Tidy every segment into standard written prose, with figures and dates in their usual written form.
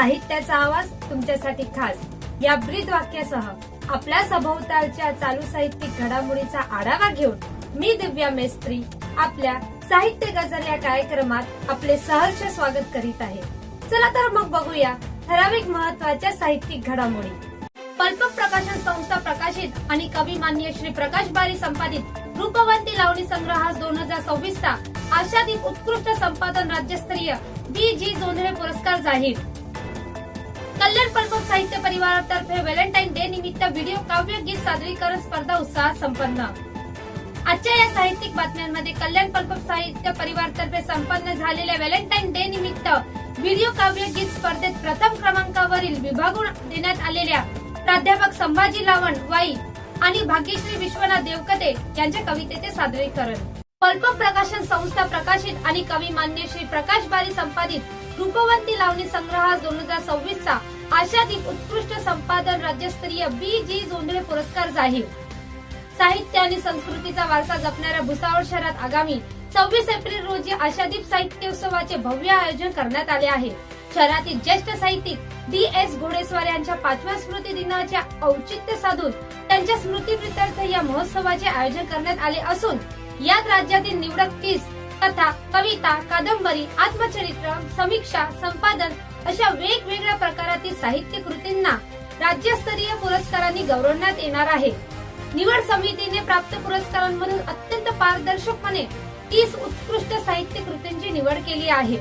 साहित्याचा आवाज तुमच्यासाठी खास या ब्रीद वाक्यासह आपल्या सभोवतालच्या चालू साहित्यिक घडामोडीचा आढावा घेऊन मी दिव्या मेस्त्री आपल्या साहित्य गजल या कार्यक्रमात आपले सहर्ष स्वागत करीत आहे। चला तर मग बघूया ठराविक महत्त्वाच्या साहित्यिक घडामोडी। पल्प प्रकाशन संस्था प्रकाशित आणि कवी मान्य श्री प्रकाश बारी संपादित रूपवंती लावणी संग्रह 2026 चा आशादीप उत्कृष्ट संपादन राज्यस्तरीय बी.जी. जोंधळे पुरस्कार जाहीर। कल्याण पल्प साहित्य परिवारातर्फे व्हॅलेंटाईन डे निमित्त व्हिडिओ काव्य गीत सादरीकरण स्पर्धा उत्साहात संपन्न। आजच्या या साहित्यिक बातम्यांमध्ये कल्याण पल्प साहित्य परिवारातर्फे संपन्न झालेल्या व्हॅलेंटाईन डे निमित्त व्हिडिओ काव्य गीत स्पर्धेत प्रथम क्रमांकावरील विभागून देण्यात आलेल्या प्राध्यापक संभाजी लावण वाई आणि भाग्यश्री विश्वनाथ देवकते यांच्या कवितेचे सादरीकरण। पल्प प्रकाशन संस्था प्रकाशित आणि कवी मान्य श्री प्रकाश बारी संपादित रूपवंती लावणी संग्रह 2026 चा आशादीप उत्कृष्ट संपादन राज्यस्तरीय बी.जी. जोंधळे पुरस्कार जाहीर। साहित्य आणि संस्कृतीचा वारसा जपणाऱ्या भुसावळ शहरात आगामी 26 एप्रिल रोजी आशादीप साहित्योत्सवाचे भव्य आयोजन करण्यात आले आहे। शहरातील ज्येष्ठ साहित्यिक डी.एस. घोडेस्वार यांच्या 5व्या स्मृती दिनाचे औचित्य साधून त्यांच्या स्मृतीप्रित्यर्थ या महोत्सवाचे आयोजन करण्यात आले असून यात राज्यातील निवडक 30 कथा, कविता, कादंबरी, आत्मचरित्र, समीक्षा, संपादन अशा वेगवेगळ्या प्रकारातील साहित्य कृतींना राज्यस्तरीय पुरस्कारांनी गौरवण्यात येणार आहे। निवड समितीने प्राप्त पुरस्कारांमधून अत्यंत पारदर्शकपणे 30 उत्कृष्ट साहित्य कृतींची निवड केली आहे।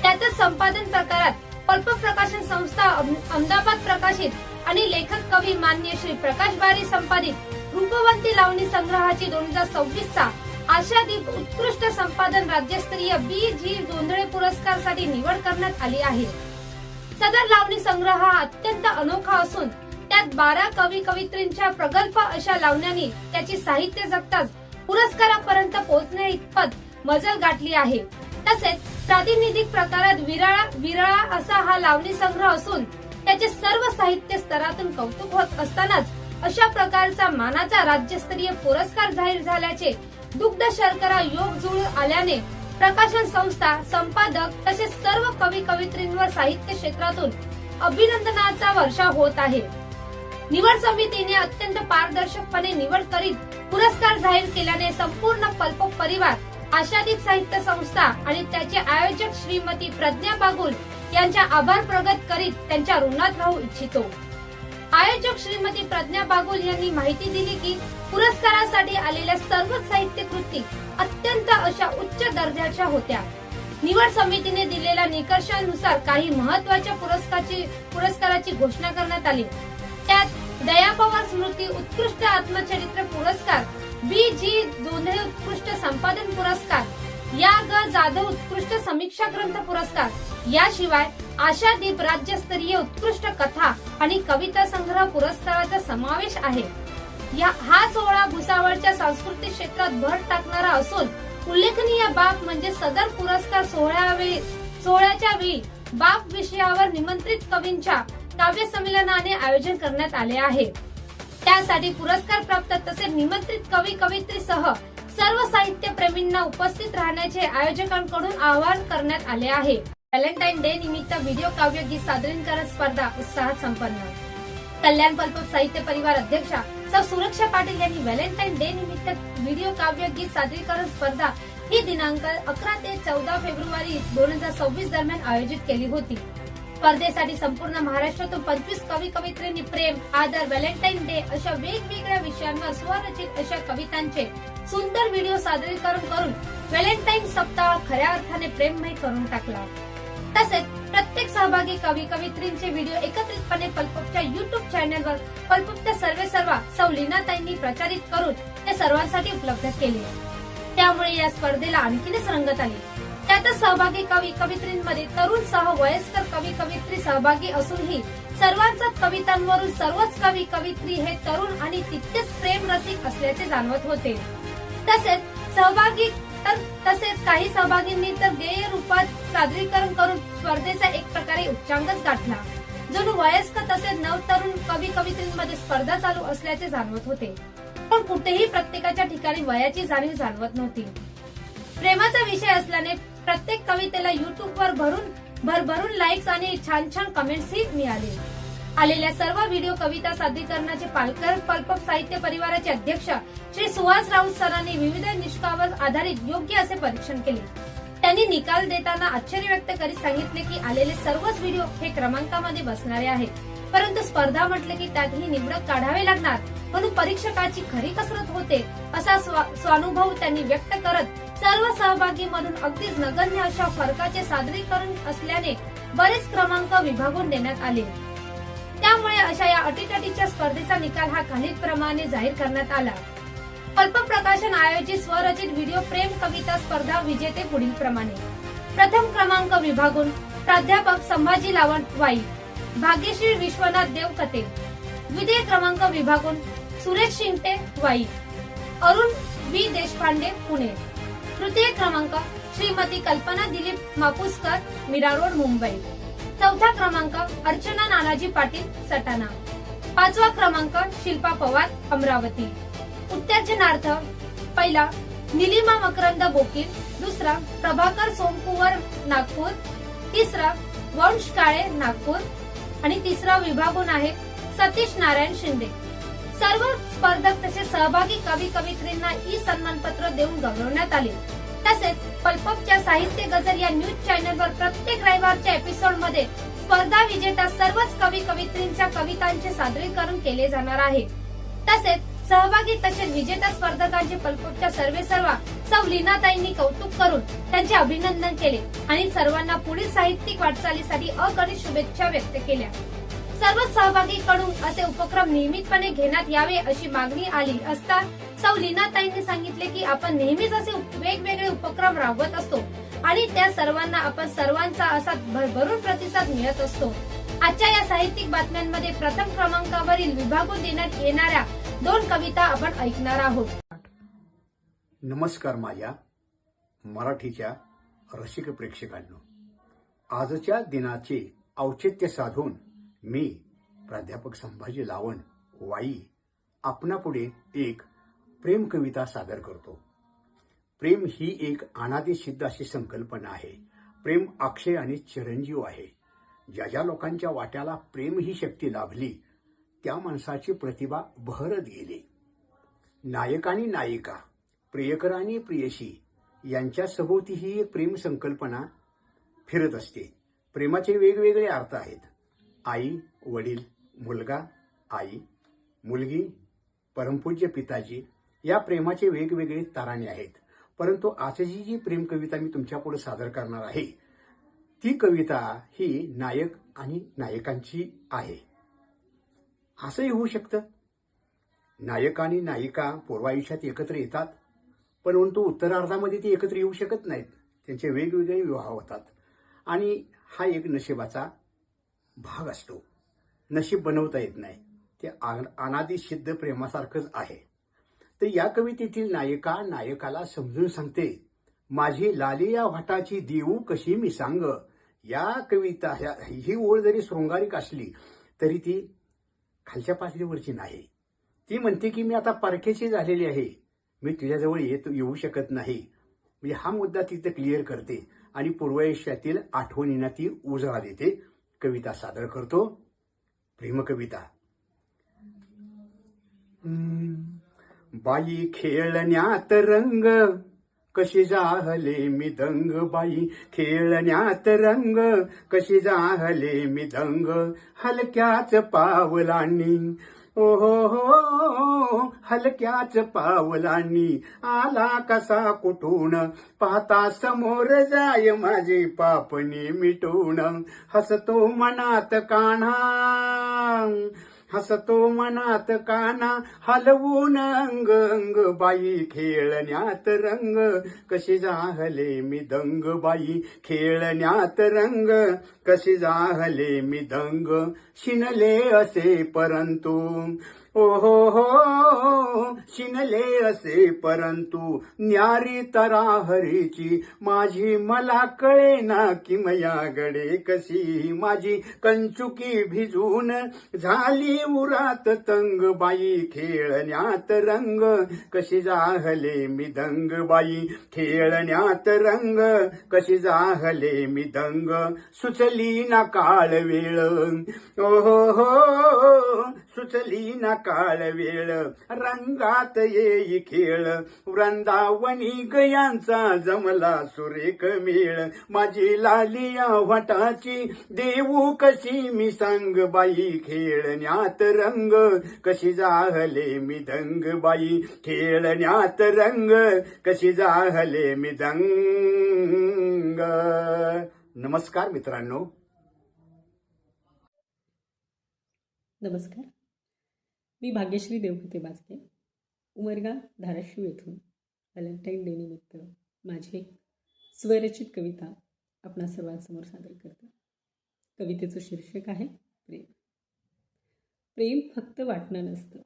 त्यातच संपादन प्रकारात पल्प प्रकाशन संस्था अहमदाबाद प्रकाशित आणि लेखक कवी मान्य श्री प्रकाश बारी संपादित रूपवंती लावणी संग्रहाची 2026 चा आशादीप उत्कृष्ट संपादन राज्यस्तरीय बी.जी. जोंधळे पुरस्कारसाठी निवड करण्यात आली आहे। सदर लावणी संग्रह हा अत्यंत अनोखा असून त्यात 12 कवी कवयित्रींच्या प्रगल्भ अशा लावण्यांनी त्याची साहित्य जगताच पुरस्कारापर्यंत पोहोचण्या इतपत मजल गाठली आहे। तसेच प्रातिनिधिक प्रकारात विरळा असा हा लावणी संग्रह असून त्याचे सर्व साहित्य स्तरातून कौतुक होत असतानाच अशा प्रकारचा मानाचा राज्यस्तरीय पुरस्कार जाहीर झाल्याचे दुग्ध शर्करा योग जुळून आल्याने प्रकाशन संस्था, संपादक तसेच सर्व कवी कवयित्रींवर साहित्य क्षेत्रातून अभिनंदनाचा वर्षाव होत आहे। निवड समितीने अत्यंत पारदर्शकपणे निवड करीत पुरस्कार जाहीर केल्याने संपूर्ण पल्प परिवार, आशादीप साहित्य संस्था आणि त्याचे आयोजक श्रीमती प्रज्ञा बागुल यांच्या आभार प्रगट करीत त्यांच्या ऋणात राहू इच्छितो। आयोजक श्रीमती प्रज्ञा बागुल यांनी माहिती दिली की पुरस्कारासाठी आलेल्या सर्व साहित्य कृती अत्यंत अशा उच्च दर्जाच्या होत्या। निवड समितीने दिलेल्या निकषानुसार काही महत्त्वाच्या पुरस्काराची घोषणा करण्यात आली। त्यात दया पवार स्मृती उत्कृष्ट आत्मचरित्र पुरस्कार, बी.जी. जोंधळे उत्कृष्ट संपादन पुरस्कार, या ग जाधव उत्कृष्ट समीक्षा ग्रंथ पुरस्कार, याशिवाय आशादीप राज्यस्तरीय उत्कृष्ट कथा आणि कविता संग्रह पुरस्काराचा समावेश आहे। हा सोहळा भुसावळच्या सांस्कृतिक क्षेत्रात भर टाकणारा असून उल्लेखनीय बाब म्हणजे सदर पुरस्कार सोहळ्याच्या वेळी बाप विषयावर निमंत्रित कवींच्या काव्य संमेलनाने आयोजन करण्यात आले आहे। त्यासाठी पुरस्कार प्राप्त तसेच निमंत्रित कवी कवयित्रीसह सर्व साहित्य प्रेमींना उपस्थित राहण्याचे आयोजकांकडून आवाहन करण्यात आले आहे। व्हॅलेंटाईन डे निमित्त व्हिडिओ काव्य गीत सादरीकरण स्पर्धा उत्साहात संपन्न। कल्याण पल्प साहित्य परिवार अध्यक्षा सौ सुरक्षा पाटील यांनी व्हॅलेंटाईन डे निमित्त व्हिडिओ काव्य गीत सादरीकरण स्पर्धा ही दिनांक 11 ते 14 फेब्रुवारी 2026 दरम्यान आयोजित केली होती। स्पर्धेसाठी संपूर्ण महाराष्ट्रातून 25 कवी कवयित्रींनी प्रेम, आदर, व्हॅलेंटाईन डे अशा वेगवेगळ्या विषयांवर स्वरचित अशा कवितांचे सुंदर व्हिडिओ सादरीकरण करून व्हॅलेंटाईन सप्ताह खऱ्या अर्थाने प्रेममय करून टाकला। तसेच प्रत्येक सहभागी कवी कवयित्रींचे व्हिडिओ एकत्रितपणे पल्पच्या युट्यूब चॅनलवर पल्पच्या सर्वेसर्वा सौ लीनाताईंनी प्रचारित करून ते सर्वांसाठी उपलब्ध केले। त्यामुळे या स्पर्धेला आणखीनच रंगत आली। त्यातच सहभागी कवी कवयित्रींमध्ये तरुण सह वयस्कर कवी कवयित्री सहभागी असूनही सर्वांच्याच कवितांवरून सर्वच कवी कवयित्री हे तरुण आणि तितकेच प्रेम रसिक असल्याचे जाणवत होते। तसेच काही सहभागींनी तर गेय रूपात सादरीकरण करून स्पर्धेचा एक प्रकारे उच्चांकच गाठला। जणू वयस्क तसेच नवतरुण कवी कवयित्रींमध्ये स्पर्धा चालू असल्याचे जाणवत होते, पण कुठेही प्रत्येकाच्या ठिकाणी वयाची जाणीव जाणवत नव्हती। प्रेमाचा विषय असल्याने प्रत्येक कवितेला युट्यूबवर भरून भरभरून लाईक्स आणि छान छान कमेंट्सही मिळाले. आलेल्या सर्व व्हिडिओ कविता सादरीकरणाचे पालकर पल्पक साहित्य परिवाराचे अध्यक्ष श्री सुहास राऊत सरांनी विविध निष्कावर आधारित योग्य असे परीक्षण केले. त्यांनी निकाल देताना आश्चर्य व्यक्त करीत सांगितले की आलेले सर्वच व्हिडिओ हे क्रमांकामध्ये बसणारे आहेत, परंतु स्पर्धा म्हटले की त्यातही निवडक काढावे लागणार, म्हणून परीक्षकाची खरी कसरत होते असा स्वानुभव त्यांनी व्यक्त करत सर्व सहभागीमधून अगदीच नगण्य अशा फरकाचे सादरीकरण असल्याने बरेच क्रमांक विभागून देण्यात आले. त्यामुळे अशा या अटीतटीच्या स्पर्धेचा निकाल हा खालीलप्रमाणे जाहीर करण्यात आला. पल्पक प्रकाशन आयोजित स्वरचित व्हिडिओ प्रेम कविता स्पर्धा विजेते पुढील प्रमाणे. प्रथम क्रमांक विभागून प्राध्यापक संभाजी लावण वाई, भाग्यश्री विश्वनाथ देवकते. द्वितीय क्रमांक विभागून सुरेश शिंगटे वाई, अरुण व्ही देशपांडे पुणे. तृतीय क्रमांक श्रीमती कल्पना दिलीप मापुसकर मीरा रोड मुंबई. चौथा क्रमांक अर्चना नानाजी पाटील सटाणा. पाचवा क्रमांक शिल्पा पवार अमरावती. उत्तेजनार्थ पहिला निलिमा मकरंद बोकील, दुसरा प्रभाकर सोमकुवर नागपूर, तिसरा वंश काळे नागपूर आणि तिसरा विभागून आहे सतीश नारायण शिंदे. सर्व स्पर्धक तसेच सहभागी कवी कवित्रींना ई सन्मानपत्र देऊन गौरवण्यात आले. तसेच पल्पकच्या साहित्य गजल या न्यूज चॅनलवर प्रत्येक रविवारच्या एपिसोड मध्ये स्पर्धा विजेता सर्वच कवी कवित्रींच्या कवितांचे सादरीकरण केले जाणार आहे. तसेच सहभागी तसेच विजेता स्पर्धकांचे पल्पकच्या सर्वेसर्वा सौ लीनाताईंनी कौतुक करून त्यांचे अभिनंदन केले आणि सर्वांना पुढील साहित्यिक वाटचालीसाठी अगणित शुभेच्छा व्यक्त केल्या. सर्व सहभागीकडून असे उपक्रम नियमितपणे घेण्यात यावे अशी मागणी आली असता सौ लीनाताईंनी सांगितले की आपण नेहमीच असे वेगवेगळे उपक्रम राबवत असतो आणि त्या सर्वांना आपण सर्वांचा असा भरभरून प्रतिसाद मिळत असतो. आजच्या या साहित्यिक बातम्यांमध्ये प्रथम क्रमांकावरील विभागून देण्यात येणाऱ्या 2 कविता आपण ऐकणार आहोत. नमस्कार माझ्या मराठीच्या रसिक प्रेक्षकांनो, आजच्या दिनाचे औचित्य साधून मी प्राध्यापक संभाजी लावण वाई आपणापुढे एक प्रेम कविता सादर करतो. प्रेम ही एक अनादी सिद्ध अशी संकल्पना आहे. प्रेम अक्षय आणि चिरंजीव आहे. ज्या ज्या लोकांच्या वाट्याला प्रेम ही शक्ती लाभली त्या माणसाची प्रतिभा बहरत गेली. नायक आणि नायिका, प्रियकर आणि प्रियशी यांच्या सभोवती ही एक प्रेम संकल्पना फिरत असते. प्रेमाचे वेगवेगळे अर्थ आहेत. आई, वडील, मुलगा, आई, मुलगी, परमपूज्य पिताजी या प्रेमाचे वेगवेगळे तराणे आहेत. परंतु आजची जी प्रेम कविता मी तुमच्यापुढे सादर करणार आहे ती कविता ही नायक आणि नायिकांची आहे. असंही होऊ शकतं, नायक आणि नायिका पूर्वायुष्यात एकत्र येतात परंतु उत्तरार्धामध्ये ती एकत्र येऊ शकत नाहीत. त्यांचे वेगवेगळे विवाह होतात आणि हा एक नशिबाचा भाग असतो. नशीब बनवता येत नाही. ते अनादी सिद्ध प्रेमासारखंच आहे. तर या कवितेतील नायिका नायकाला समजून सांगते, माझी लाली या वाटाची देऊ कशी मी सांग. या कविता ही ओळ जरी शृंगारिक असली तरी ती खालच्या पातळीवरची नाही. ती म्हणते की मी आता परकेची झालेली आहे, मी तुझ्याजवळ येऊ शकत नाही. म्हणजे हा मुद्दा तिथे क्लिअर करते आणि पूर्वायुष्यातील आठवणींना ती उजाळा देते. कविता सादर करतो. प्रेम कविता. बाई खेळण्यात रंग कशी जाहले मी दंग. बाई खेळण्यात रंग कशी जाहले मी दंग. हलक्याच पावलांनी ओहो हो हलक्याच पावलांनी आला कसा कुठून. पाहता समोर जाय माझी पापणी मिटून. हसतो मनात कान्हा हसतो मनात काना हलवून अंग अंग. बाई खेळण्यात रंग कशी जाहले मी दंग. बाई खेळण्यात रंग कशी जाहले मी दंग. शिनले असे परंतु ओहो हो शिनले असे परंतु न्यारी तराहरीची माझी मला कळेना किमयाकडे कशी माझी कंचुकी भिजून झाली उरात तंग बाई खेळण्यात रंग कशी जाहले मी दंग बाई खेळण्यात रंग कशी जाहले मी दंग सुचली ना काळ वेळ ओहो हो सुचली ना काळ वेळ रंगात येई खेळ वृंदावनी गयांचा जमला सुरेख मेळ माझी लालिया वाटाची देऊ कशी मी सांग बाई खेळण्यात रंग कशी जाहले मी दंग बाई खेळण्यात रंग कशी जाहले मी दंग. नमस्कार मित्रांनो. नमस्कार. मी भाग्यश्री देवभूते बाचके, उमरगा धाराशिव येथून व्हॅलेंटाईन डे निमित्त माझी एक स्वरचित कविता आपणा सर्वांसमोर सादर करते. कवितेचं शीर्षक आहे प्रेम. प्रेम फक्त वाटणं नसतं,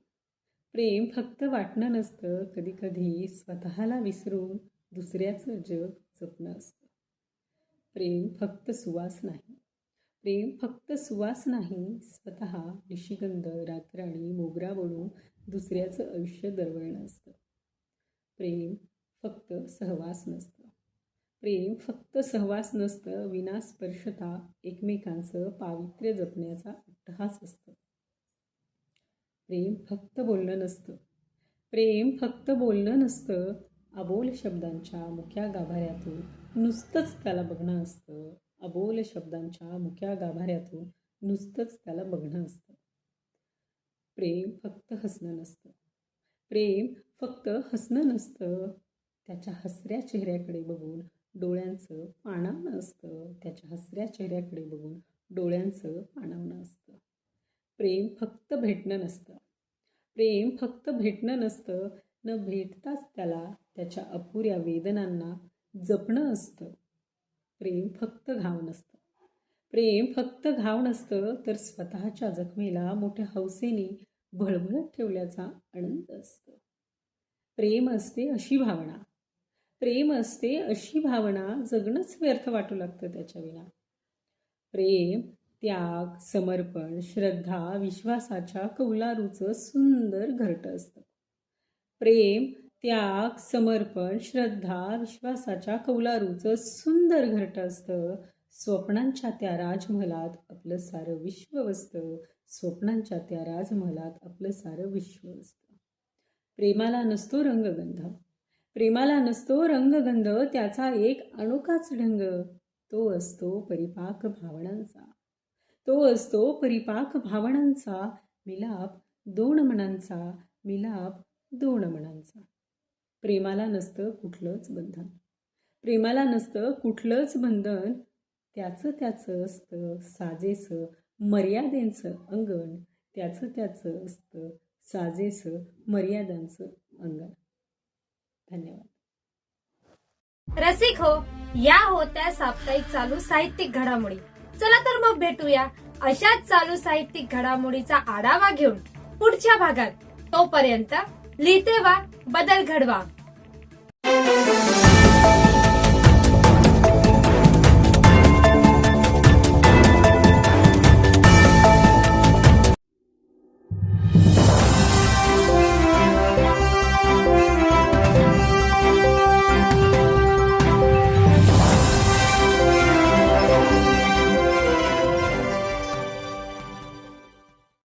प्रेम फक्त वाटणं नसतं, कधी कधी स्वतःला विसरून दुसऱ्याचं जग जपणं असतं. प्रेम फक्त सुवास नाही, प्रेम फक्त सुवास नाही, स्वतः निशिगंध रातराणी मोगरा बनून दुसऱ्याचं आयुष्य दरवळणं असतं. प्रेम फक्त सहवास नसतं, प्रेम फक्त सहवास नसतं, विनास्पर्शता एकमेकांचं पावित्र्य जपण्याचा अट्टहास असतं. प्रेम फक्त बोलणं नसतं, प्रेम फक्त बोलणं नसतं, अबोल शब्दांच्या मुक्या गाभाऱ्यातून नुसतंच त्याला बघणं असतं. अबोल शब्दांच्या मुक्या गाभाऱ्यातून नुसतंच त्याला बघणं असतं. प्रेम फक्त हसणं नसतं, प्रेम फक्त हसणं नसतं, त्याच्या हसऱ्या चेहऱ्याकडे बघून डोळ्यांचं पाणावणं असतं. त्याच्या हसऱ्या चेहऱ्याकडे बघून डोळ्यांचं पाणावणं असतं. प्रेम फक्त भेटणं नसतं, प्रेम फक्त भेटणं नसतं, न भेटताच त्याला त्याच्या अपुऱ्या वेदनांना जपणं असतं. प्रेम फक्त घाव नसतं, प्रेम फक्त घाव नसतं, तर स्वतःच्या जखमेला मोठ्या हौसेने भळभळत ठेवल्याचा आनंद असतो. प्रेम असते अशी भावना, प्रेम असते अशी भावना, जगणंच व्यर्थ वाटू लागतं त्याच्या विना. प्रेम त्याग, समर्पण, श्रद्धा, विश्वासाच्या कौलारूचं सुंदर घरटं असतं. प्रेम त्याग, समर्पण, श्रद्धा, विश्वासाच्या कौलारूचं सुंदर घरटं असतं. स्वप्नांच्या त्या राजमहालात आपलं सारं विश्व वसतं. स्वप्नांच्या त्या राजमहालात आपलं सारं विश्व वसतं. प्रेमाला नसतो रंगगंध, प्रेमाला नसतो रंगगंध, त्याचा एक अनोखाच ढंग. तो असतो परिपाक भावनांचा, तो असतो परिपाक भावनांचा, मिलाप दोन मनांचा, मिलाप दोन मनांचा. प्रेमाला नसतं कुठलंच बंधन, प्रेमाला नसतं कुठलंच बंधन, त्याचं त्याचं असतं साजेसं मर्यादेंचं अंगण. त्याचं त्याचं असतं साजेसं मर्यादांचं अंगण. धन्यवाद. रसिक हो, या होत्या साप्ताहिक चालू साहित्यिक घडामोडी. चला तर मग भेटूया अशाच चालू साहित्यिक घडामोडीचा आढावा घेऊन पुढच्या भागात. तोपर्यंत लिहिते वा बदल घडवा.